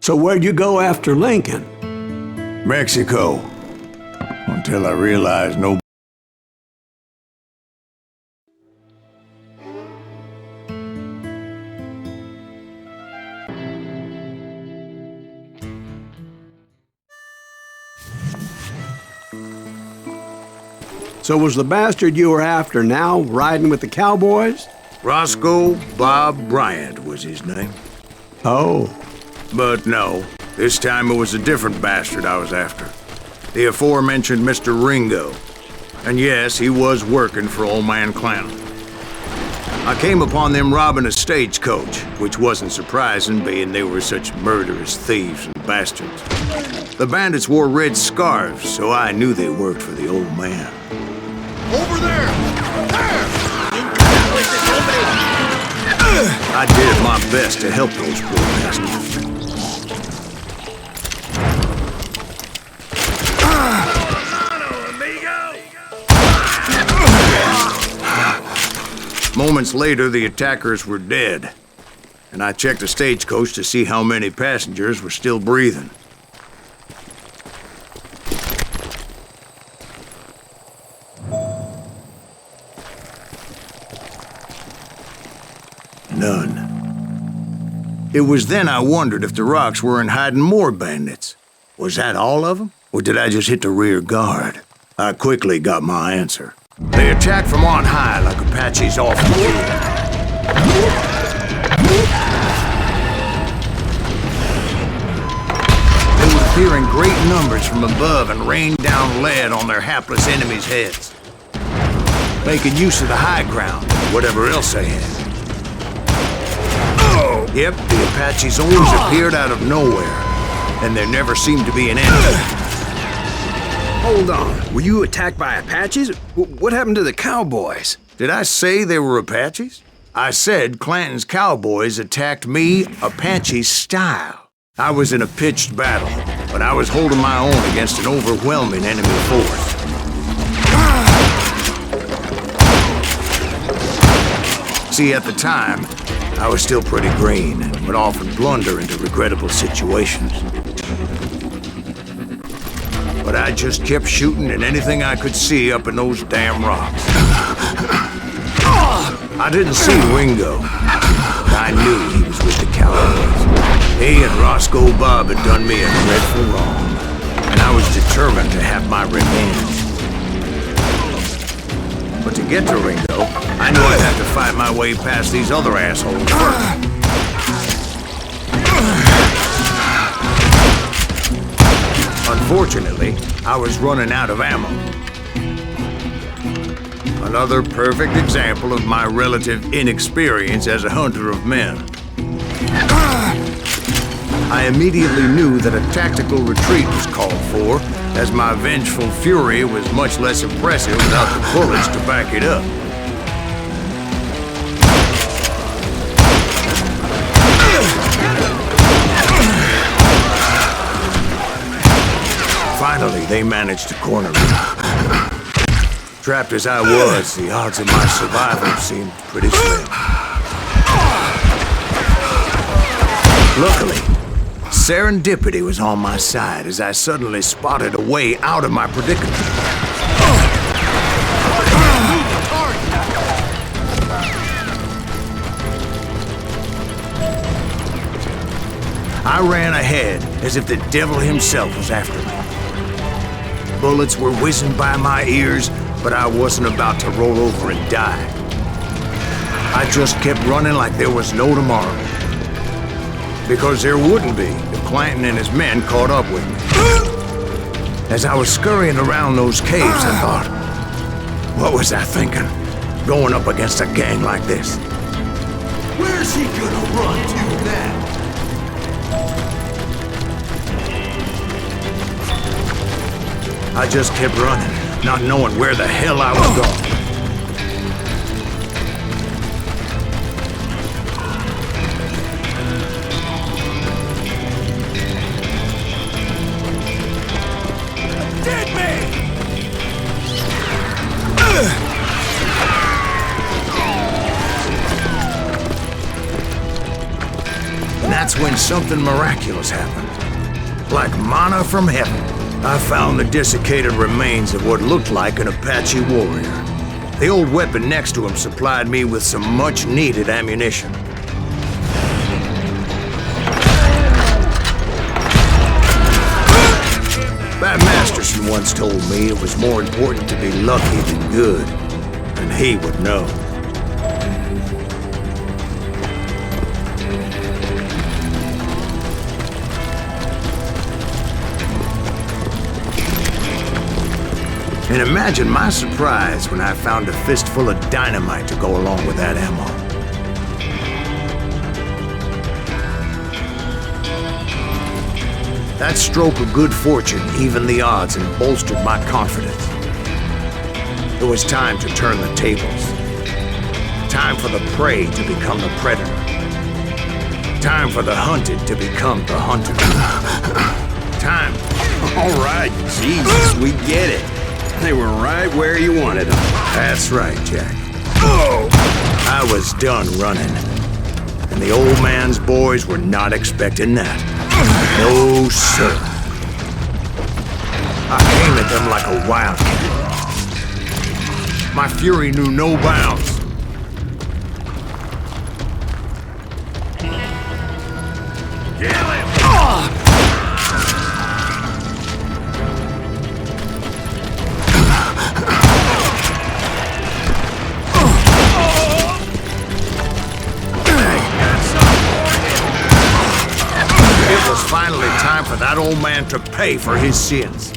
So where'd you go after Lincoln? Mexico. Until I realized no. So was the bastard you were after now riding with the cowboys? Roscoe Bob Bryant was his name. Oh. But no, this time it was a different bastard I was after. The aforementioned Mr. Ringo. And yes, he was working for Old Man Clanton. I came upon them robbing a stagecoach, which wasn't surprising, being they were such murderous thieves and bastards. The bandits wore red scarves, so I knew they worked for the old man. Over there! There! I did my best to help those poor bastards. Moments later, the attackers were dead, and I checked the stagecoach to see how many passengers were still breathing. None. It was then I wondered if the rocks weren't hiding more bandits. Was that all of them? Or did I just hit the rear guard? I quickly got my answer. They attacked from on high like Apaches often do. They would appear in great numbers from above and rain down lead on their hapless enemies' heads, making use of the high ground, whatever else they had. Yep, the Apaches always appeared out of nowhere, and there never seemed to be an end. Hold on, were you attacked by Apaches? What happened to the cowboys? Did I say they were Apaches? I said Clanton's cowboys attacked me Apache style. I was in a pitched battle, but I was holding my own against an overwhelming enemy force. See, at the time, I was still pretty green and would often blunder into regrettable situations. But I just kept shooting at anything I could see up in those damn rocks. I didn't see Ringo, but I knew he was with the cowboys. He and Roscoe Bob had done me a dreadful wrong, and I was determined to have my revenge. But to get to Ringo, I knew I'd have to fight my way past these other assholes first. Unfortunately, I was running out of ammo. Another perfect example of my relative inexperience as a hunter of men. I immediately knew that a tactical retreat was called for, as my vengeful fury was much less impressive without the bullets to back it up. Finally, they managed to corner me. Trapped as I was, the odds of my survival seemed pretty slim. Luckily, serendipity was on my side as I suddenly spotted a way out of my predicament. I ran ahead as if the devil himself was after me. Bullets were whizzing by my ears, but I wasn't about to roll over and die. I just kept running like there was no tomorrow. Because there wouldn't be if Clanton and his men caught up with me. As I was scurrying around those caves, I thought, what was I thinking? Going up against a gang like this? Where's he gonna run to now? I just kept running, not knowing where the hell I was going. Dead man! And that's when something miraculous happened. Like manna from heaven, I found the desiccated remains of what looked like an Apache warrior. The old weapon next to him supplied me with some much-needed ammunition. Bat Masterson once told me it was more important to be lucky than good, and he would know. And imagine my surprise when I found a fistful of dynamite to go along with that ammo. That stroke of good fortune evened the odds and bolstered my confidence. It was time to turn the tables. Time for the prey to become the predator. Time for the hunted to become the hunter. Time. All right, Jesus, we get it. They were right where you wanted them. That's right, Jack. I was done running. And the old man's boys were not expecting that. No, sir. I came at them like a wildcat. My fury knew no bounds. Kill him! It was finally time for that old man to pay for his sins.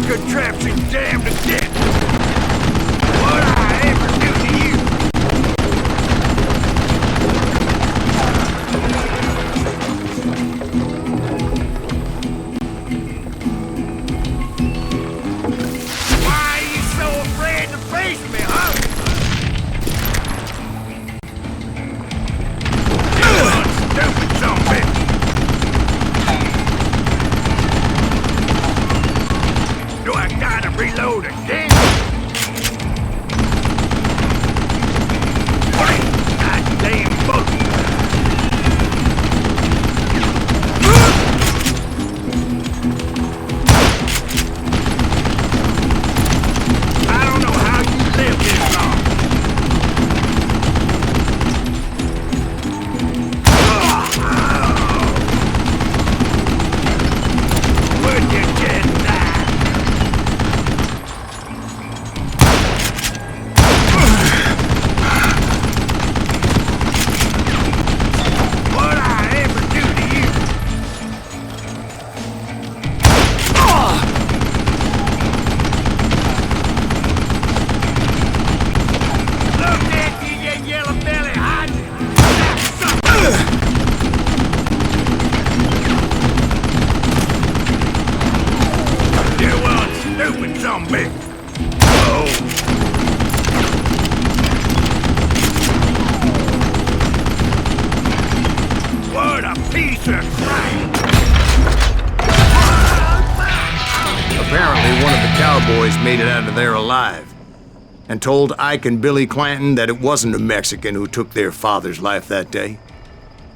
Contraption damned to death! What I ever do to you? Why are you so afraid to face me, huh? You stupid son of a bitch! Do I gotta reload again? Wait, goddamn book! I don't know how you live this long. Would you just die? Zombie! Oh! What a piece of crap! Apparently, one of the cowboys made it out of there alive and told Ike and Billy Clanton that it wasn't a Mexican who took their father's life that day.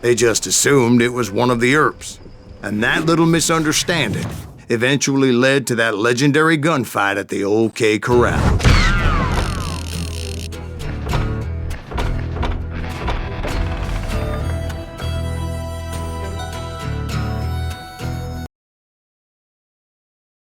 They just assumed it was one of the Earps. And that little misunderstanding eventually led to that legendary gunfight at the OK Corral.